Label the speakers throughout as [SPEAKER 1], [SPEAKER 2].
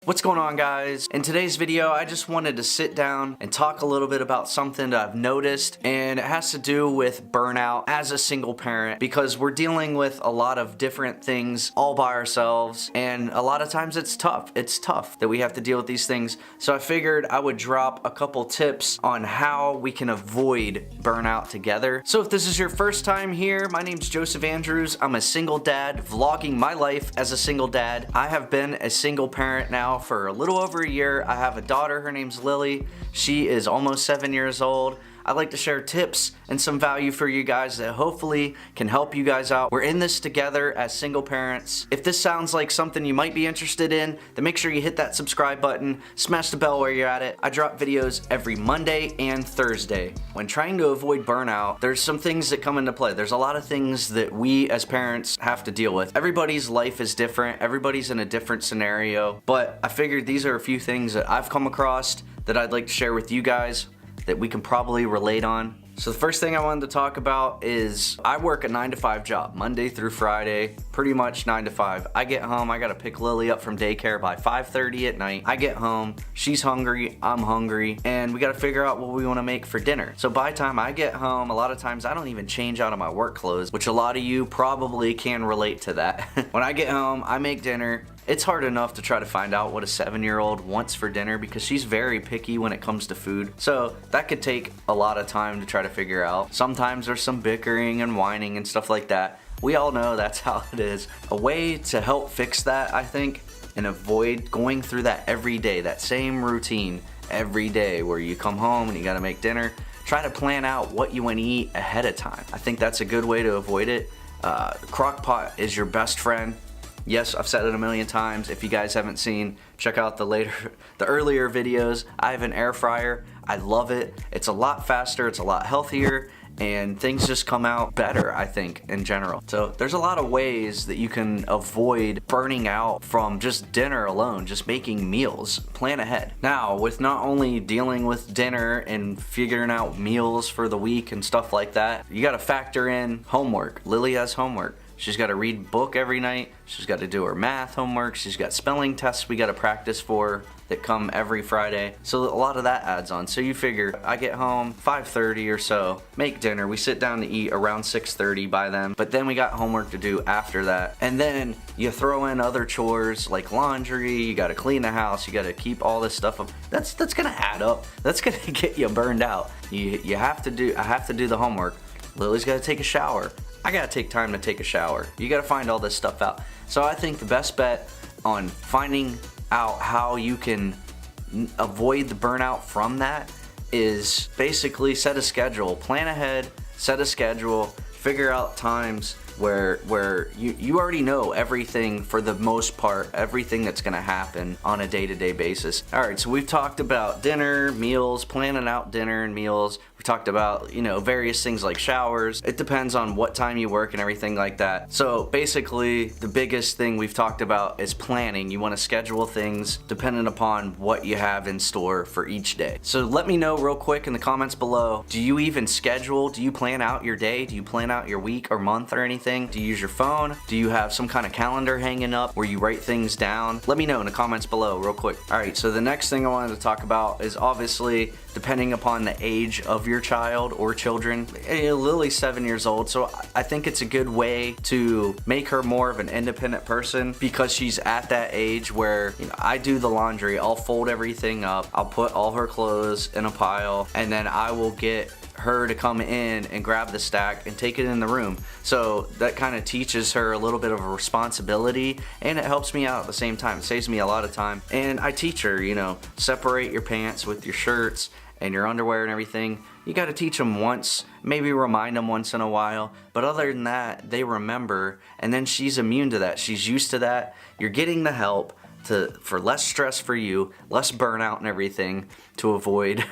[SPEAKER 1] What's going on, guys? In today's video, I just wanted to sit down and talk a little bit about something that I've noticed, and it has to do with burnout as a single parent, because we're dealing with a lot of different things all by ourselves, and a lot of times it's tough. It's tough that we have to deal with these things. So I figured I would drop a couple tips on how we can avoid burnout together. So if this is your first time here, my name's Joseph Andrews. I'm a single dad vlogging my life as a single dad. I have been a single parent now for a little over a year. I have a daughter, her name's Lilly. She is almost 7 years old. I'd like to share tips and some value for you guys that hopefully can help you guys out. We're in this together as single parents. If this sounds like something you might be interested in, then make sure you hit that subscribe button, smash the bell where you're at it. I drop videos every Monday and Thursday. When trying to avoid burnout, there's some things that come into play. There's a lot of things that we as parents have to deal with. Everybody's life is different. Everybody's in a different scenario, but I figured these are a few things that I've come across that I'd like to share with you guys that we can probably relate on. So the first thing I wanted to talk about is I work a 9-to-5 job, Monday through Friday, pretty much 9 to 5. I get home, I gotta pick Lily up from daycare by 5:30 at night. I get home, she's hungry, I'm hungry, and we gotta figure out what we wanna make for dinner. So by the time I get home, a lot of times I don't even change out of my work clothes, which a lot of you probably can relate to that. When I get home, I make dinner. It's hard enough to try to find out what a 7-year-old wants for dinner because she's very picky when it comes to food. So that could take a lot of time to try to figure out. Sometimes there's some bickering and whining and stuff like that. We all know that's how it is. A way to help fix that, I think, and avoid going through that every day, that same routine every day where you come home and you gotta make dinner, try to plan out what you wanna eat ahead of time. I think that's a good way to avoid it. Crock pot is your best friend. Yes, I've said it a million times. If you guys haven't seen, check out the earlier videos. I have an air fryer. I love it. It's a lot faster, it's a lot healthier, and things just come out better, I think, in general. So there's a lot of ways that you can avoid burning out from just dinner alone, just making meals. Plan ahead. Now, with not only dealing with dinner and figuring out meals for the week and stuff like that, you gotta factor in homework. Lily has homework. She's got to read a book every night. She's got to do her math homework. She's got spelling tests we got to practice for that come every Friday. So a lot of that adds on. So you figure I get home 5:30 or so, make dinner. We sit down to eat around 6:30 by then. But then we got homework to do after that. And then you throw in other chores like laundry. You got to clean the house. You got to keep all this stuff up. That's gonna add up. That's gonna get you burned out. I have to do the homework. Lily's got to take a shower. I gotta take time to take a shower. You gotta find all this stuff out. So I think the best bet on finding out how you can avoid the burnout from that is basically set a schedule. Plan ahead, set a schedule, figure out times where you already know everything for the most part, everything that's gonna happen on a day-to-day basis. All right, so we've talked about dinner, meals, planning out dinner and meals. We talked about, various things like showers. It depends on what time you work and everything like that. So basically, the biggest thing we've talked about is planning. You wanna schedule things dependent upon what you have in store for each day. So let me know real quick in the comments below, do you even schedule? Do you plan out your day? Do you plan out your week or month or anything? Do you use your phone? Do you have some kind of calendar hanging up where you write things down? Let me know in the comments below real quick. All right, so the next thing I wanted to talk about is obviously depending upon the age of your child or children. Lily's 7 years old, so I think it's a good way to make her more of an independent person because she's at that age where I do the laundry, I'll fold everything up, I'll put all her clothes in a pile, and then I will get her to come in and grab the stack and take it in the room. So that kind of teaches her a little bit of a responsibility, and it helps me out at the same time. It saves me a lot of time. And I teach her, separate your pants with your shirts and your underwear and everything. You got to teach them once, maybe remind them once in a while, but other than that, they remember, and then she's immune to that. She's used to that. You're getting the help for less stress for you, less burnout and everything to avoid.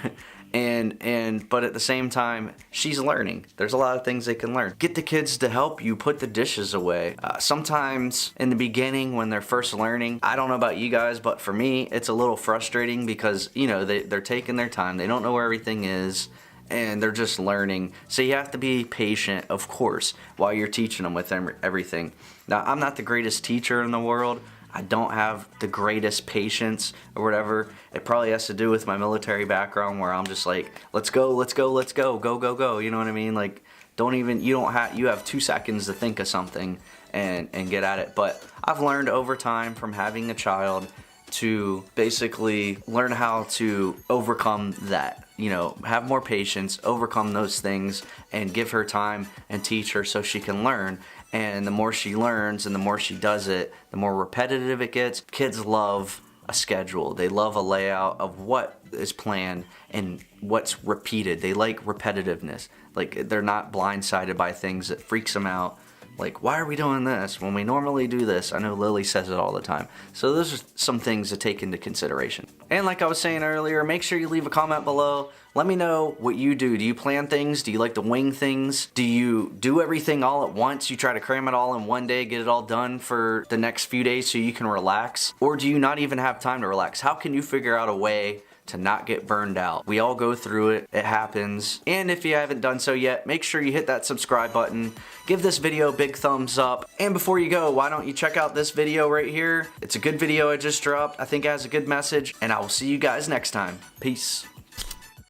[SPEAKER 1] But at the same time, she's learning. There's a lot of things they can learn. Get the kids to help you put the dishes away. Sometimes in the beginning when they're first learning, I don't know about you guys, but for me, it's a little frustrating because, they're taking their time. They don't know where everything is, and they're just learning. So you have to be patient, of course, while you're teaching them with everything. Now, I'm not the greatest teacher in the world. I don't have the greatest patience or whatever. It probably has to do with my military background where I'm just like, let's go, let's go, let's go, go, go, go. You know what I mean? Like, you have 2 seconds to think of something and get at it. But I've learned over time from having a child to basically learn how to overcome that. You know, have more patience, overcome those things, and give her time and teach her so she can learn. And the more she learns and the more she does it, the more repetitive it gets. Kids love a schedule. They love a layout of what is planned and what's repeated. They like repetitiveness. Like, they're not blindsided by things that freaks them out. Like, why are we doing this when we normally do this? I know Lily says it all the time. So those are some things to take into consideration. And like I was saying earlier, make sure you leave a comment below. Let me know what you do. Do you plan things? Do you like to wing things? Do you do everything all at once? You try to cram it all in one day, get it all done for the next few days so you can relax? Or do you not even have time to relax? How can you figure out a way to not get burned out? We all go through it. It happens. And if you haven't done so yet, make sure you hit that subscribe button. Give this video a big thumbs up. And before you go, why don't you check out this video right here? It's a good video I just dropped. I think it has a good message. And I will see you guys next time. Peace.